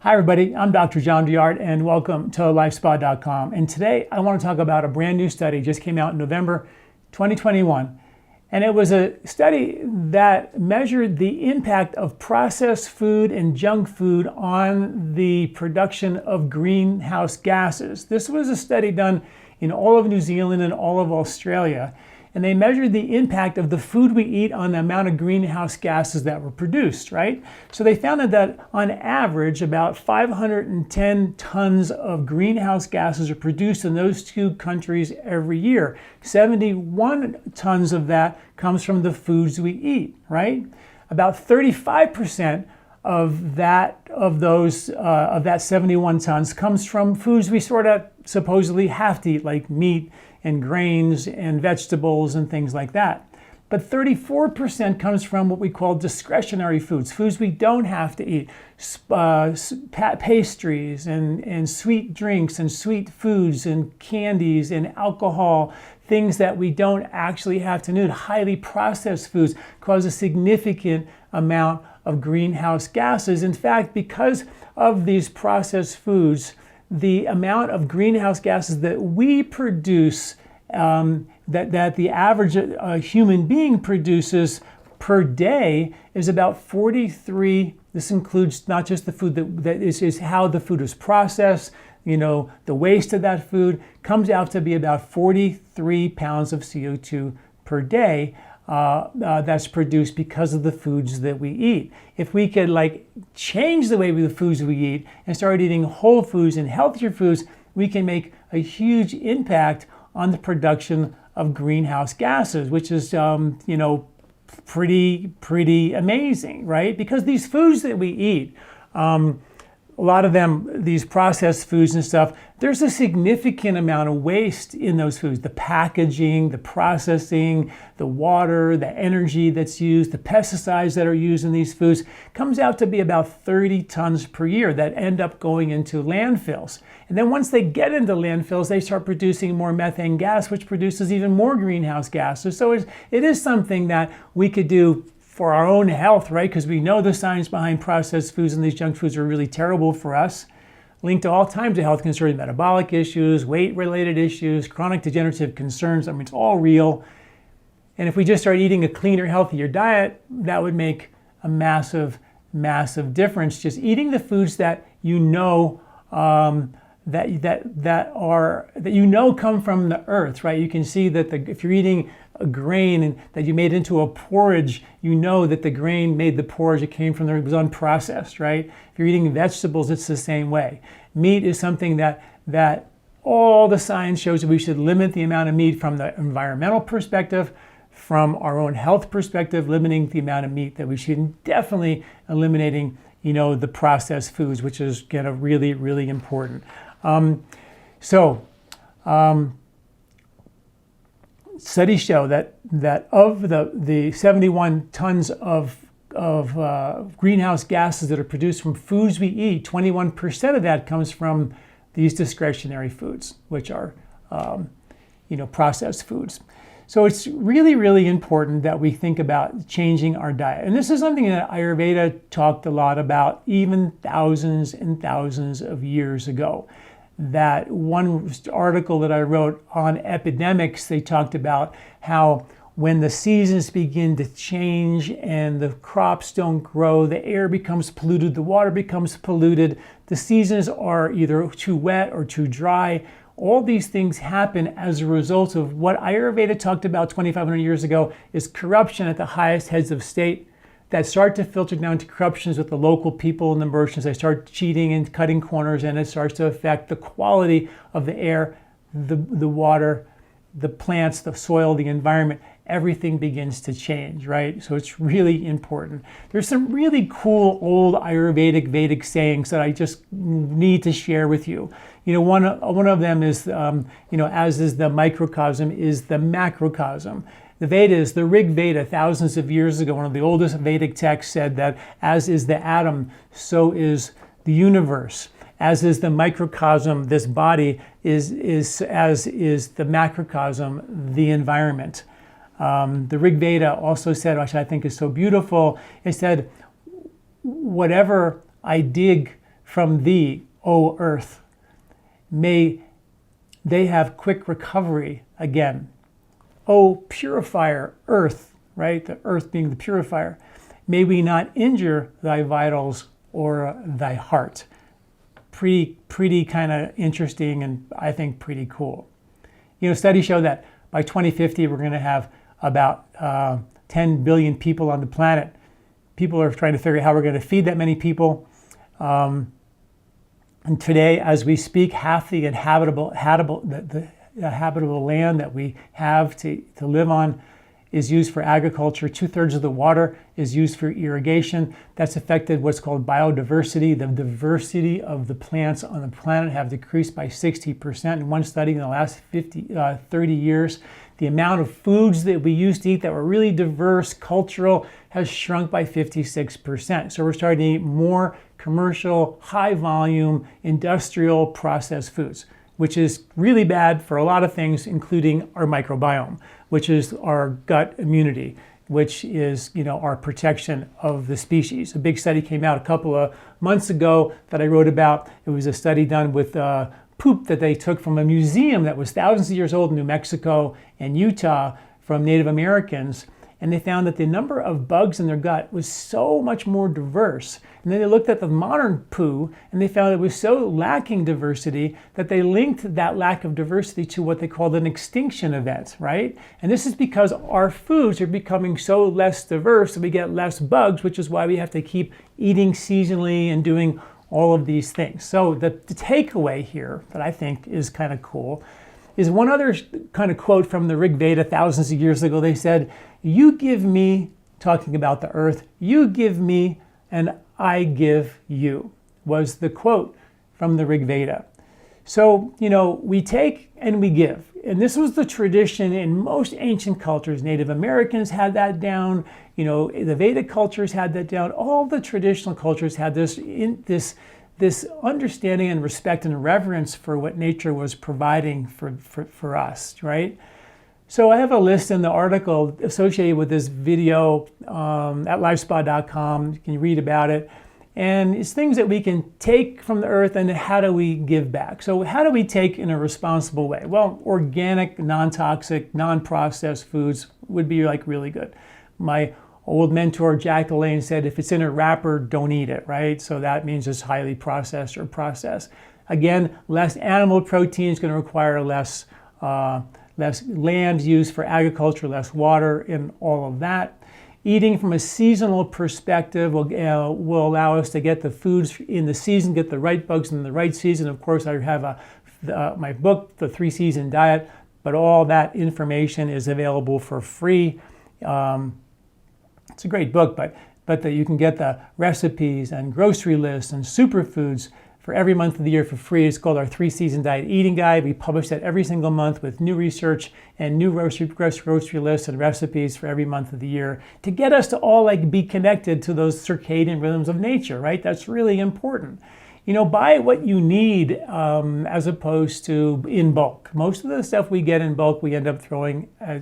Hi everybody, I'm Dr. John Douillard and welcome to LifeSpa.com. And today I want to talk about a brand new study just came out in November 2021. And it was a study that measured the impact of processed food and junk food on the production of greenhouse gases. This was a study done in all of New Zealand and all of Australia. And they measured the impact of the food we eat on the amount of greenhouse gases that were produced, right? So they found that on average, about 510 tons of greenhouse gases are produced in those two countries every year. 71 tons of that comes from the foods we eat, right? About 35% of that 71 tons comes from foods we sort of supposedly have to eat, like meat and grains and vegetables and things like that. But 34% comes from what we call discretionary foods, foods we don't have to eat, pastries and sweet drinks and sweet foods and candies and alcohol, things that we don't actually have to eat. Highly processed foods cause a significant amount of greenhouse gases. In fact, because of these processed foods, the amount of greenhouse gases that we produce, that the average human being produces per day is about 43. This includes not just the food that is how the food is processed, the waste of that food comes out to be about 43 pounds of CO2 per day. That's produced because of the foods that we eat. If we could change the way the foods we eat and start eating whole foods and healthier foods, we can make a huge impact on the production of greenhouse gases, which is pretty amazing, right? Because these foods that we eat, a lot of them, these processed foods and stuff, there's a significant amount of waste in those foods. The packaging, the processing, the water, the energy that's used, the pesticides that are used in these foods comes out to be about 30 tons per year that end up going into landfills. And then once they get into landfills, they start producing more methane gas, which produces even more greenhouse gases. So it is something that we could do for our own health, right? Because we know the science behind processed foods and these junk foods are really terrible for us. Linked to all kinds of health concerns, metabolic issues, weight-related issues, chronic degenerative concerns. I mean, it's all real. And if we just start eating a cleaner, healthier diet, that would make a massive, massive difference. Just eating the foods that you know come from the earth, right? You can see that if you're eating a grain and that you made into a porridge, you know that the grain made the porridge, it came from there, it was unprocessed, right? If you're eating vegetables, it's the same way. Meat is something that all the science shows that we should limit the amount of meat from the environmental perspective, from our own health perspective, limiting the amount of meat that we should, and definitely eliminating, the processed foods, which is really, really important. Studies show that of the 71 tons of greenhouse gases that are produced from foods we eat, 21% of that comes from these discretionary foods, which are processed foods. So it's really, really important that we think about changing our diet. And this is something that Ayurveda talked a lot about even thousands and thousands of years ago. That one article that I wrote on epidemics, they talked about how when the seasons begin to change and the crops don't grow, the air becomes polluted, the water becomes polluted, the seasons are either too wet or too dry. All these things happen as a result of what Ayurveda talked about 2,500 years ago is corruption at the highest heads of state that start to filter down to corruptions with the local people and the merchants. They start cheating and cutting corners, and it starts to affect the quality of the air, the water, the plants, the soil, the environment. Everything begins to change, right? So it's really important. There's some really cool old Ayurvedic Vedic sayings that I just need to share with you. One of them is, as is the microcosm, is the macrocosm. The Vedas, the Rig Veda, thousands of years ago, one of the oldest Vedic texts said that as is the atom, so is the universe. As is the microcosm, this body as is the macrocosm, the environment. The Rig Veda also said, which I think is so beautiful, it said, whatever I dig from thee, O earth. May they have quick recovery again. O purifier, earth, right? The earth being the purifier. May we not injure thy vitals or thy heart. Pretty kind of interesting, and I think pretty cool. You know, studies show that by 2050, we're going to have about 10 billion people on the planet. People are trying to figure out how we're going to feed that many people. And today, as we speak, half the habitable land that we have to live on is used for agriculture. 2/3 of the water is used for irrigation. That's affected what's called biodiversity. The diversity of the plants on the planet have decreased by 60%. In one study in the last 30 years, the amount of foods that we used to eat that were really diverse, cultural, has shrunk by 56%. So we're starting to eat more commercial, high volume, industrial processed foods, which is really bad for a lot of things, including our microbiome, which is our gut immunity, which is, you know, our protection of the species. A big study came out a couple of months ago that I wrote about. It was a study done with poop that they took from a museum that was thousands of years old in New Mexico and Utah from Native Americans. And they found that the number of bugs in their gut was so much more diverse. And then they looked at the modern poo and they found it was so lacking diversity that they linked that lack of diversity to what they called an extinction event, right? And this is because our foods are becoming so less diverse that we get less bugs, which is why we have to keep eating seasonally and doing all of these things. So the takeaway here that I think is kind of cool is one other kind of quote from the Rig Veda thousands of years ago. They said, "You give me," talking about the earth, "you give me and I give you," was the quote from the Rig Veda. So, you know, we take and we give. And this was the tradition in most ancient cultures. Native Americans had that down. You know, the Vedic cultures had that down. All the traditional cultures had this understanding and respect and reverence for what nature was providing for us, right? So I have a list in the article associated with this video at lifespa.com. You can read about it. And it's things that we can take from the earth, and how do we give back? So how do we take in a responsible way? Well, organic, non-toxic, non-processed foods would be like really good. My old mentor, Jack LaLanne, said, if it's in a wrapper, don't eat it, right? So that means it's highly processed or processed. Again, less animal protein is going to require less land used for agriculture, less water, and all of that. Eating from a seasonal perspective will allow us to get the foods in the season, get the right bugs in the right season. Of course, I have my book, The 3-Season Diet, but all that information is available for free. It's a great book, but that you can get the recipes and grocery lists and superfoods for every month of the year for free. It's called our 3-Season Diet Eating Guide. We publish that every single month with new research and new grocery lists and recipes for every month of the year to get us to all be connected to those circadian rhythms of nature, right? That's really important. You know, buy what you need as opposed to in bulk. Most of the stuff we get in bulk, we end up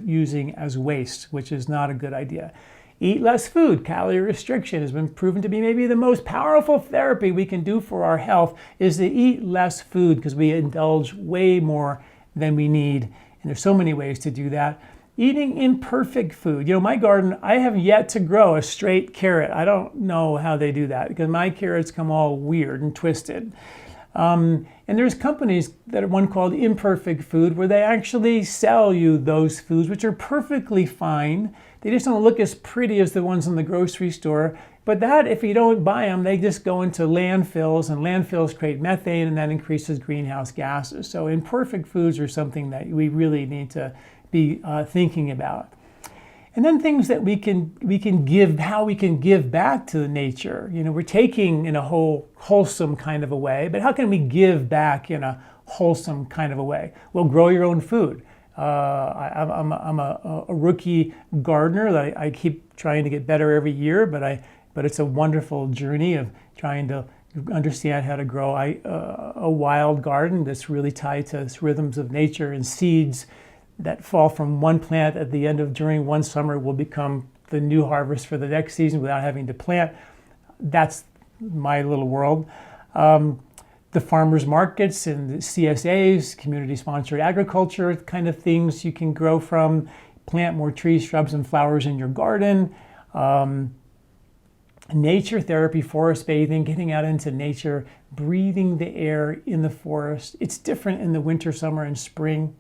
using as waste, which is not a good idea. Eat less food. Calorie restriction has been proven to be maybe the most powerful therapy we can do for our health, is to eat less food, because we indulge way more than we need. And there's so many ways to do that. Eating imperfect food. You know, my garden, I have yet to grow a straight carrot. I don't know how they do that, because my carrots come all weird and twisted. And there's companies that are one called Imperfect Food, where they actually sell you those foods, which are perfectly fine. They just don't look as pretty as the ones in the grocery store. But that, if you don't buy them, they just go into landfills, and landfills create methane, and that increases greenhouse gases. So imperfect foods are something that we really need to be thinking about. And then things that we can give, how we can give back to nature. You know, we're taking in a wholesome kind of a way, but how can we give back in a wholesome kind of a way? Well, grow your own food. I'm a rookie gardener that I keep trying to get better every year, but it's a wonderful journey of trying to understand how to grow a wild garden that's really tied to rhythms of nature, and seeds that fall from one plant at the end of during one summer will become the new harvest for the next season without having to plant. That's my little world. The farmers markets and the CSAs, community-sponsored agriculture kind of things you can grow from, plant more trees, shrubs, and flowers in your garden. Nature therapy, forest bathing, getting out into nature, breathing the air in the forest. It's different in the winter, summer, and spring.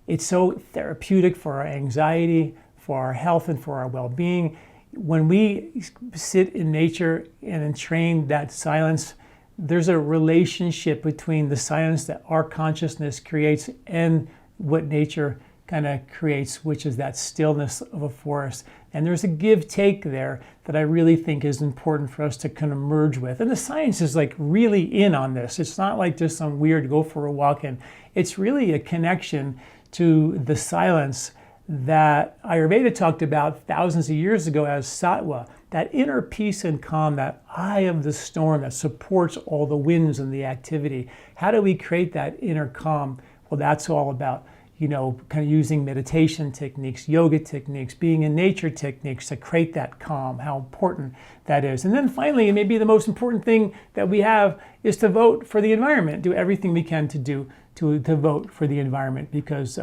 It's so therapeutic for our anxiety, for our health, and for our well-being. When we sit in nature and train that silence, there's a relationship between the silence that our consciousness creates and what nature kind of creates, which is that stillness of a forest. And there's a give-take there that I really think is important for us to kind of merge with. And the science is like really in on this. It's not like just some weird go for a walk in. It's really a connection to the silence that Ayurveda talked about thousands of years ago as sattva, that inner peace and calm, that eye of the storm that supports all the winds and the activity. How do we create that inner calm? Well, that's all about, kind of using meditation techniques, yoga techniques, being in nature techniques to create that calm, how important that is. And then finally, and maybe the most important thing that we have is to vote for the environment, do everything we can to vote for the environment, because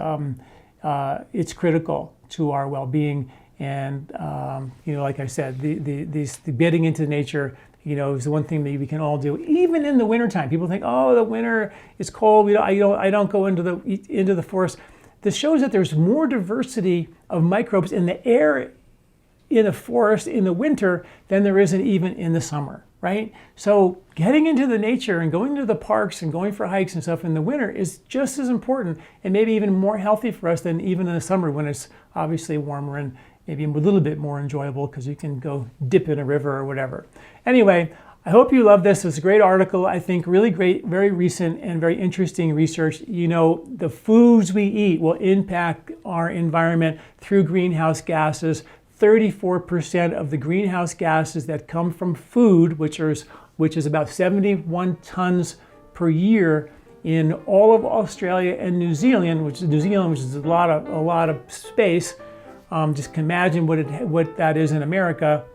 it's critical to our well-being. And, like I said, the getting into nature, is the one thing that we can all do, even in the wintertime. People think, oh, the winter is cold. I don't go into the forest. This shows that there's more diversity of microbes in the air in a forest in the winter than there isn't even in the summer, right? So getting into the nature and going to the parks and going for hikes and stuff in the winter is just as important and maybe even more healthy for us than even in the summer when it's obviously warmer and maybe a little bit more enjoyable because you can go dip in a river or whatever. Anyway, I hope you love this. It's a great article, I think, really great, very recent and very interesting research. The foods we eat will impact our environment through greenhouse gases. 34% of the greenhouse gases that come from food, which is about 71 tons per year in all of Australia and New Zealand, which is a lot of space. Just imagine what that is in America.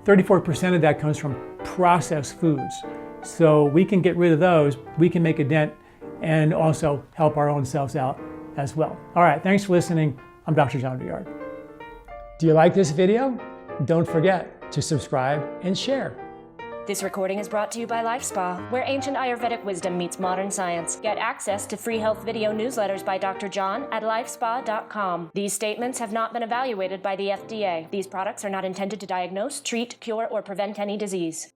34% of that comes from processed foods. So we can get rid of those. We can make a dent and also help our own selves out as well. All right, thanks for listening. I'm Dr. John Douillard. Do you like this video? Don't forget to subscribe and share. This recording is brought to you by LifeSpa, where ancient Ayurvedic wisdom meets modern science. Get access to free health video newsletters by Dr. John at lifespa.com. These statements have not been evaluated by the FDA. These products are not intended to diagnose, treat, cure, or prevent any disease.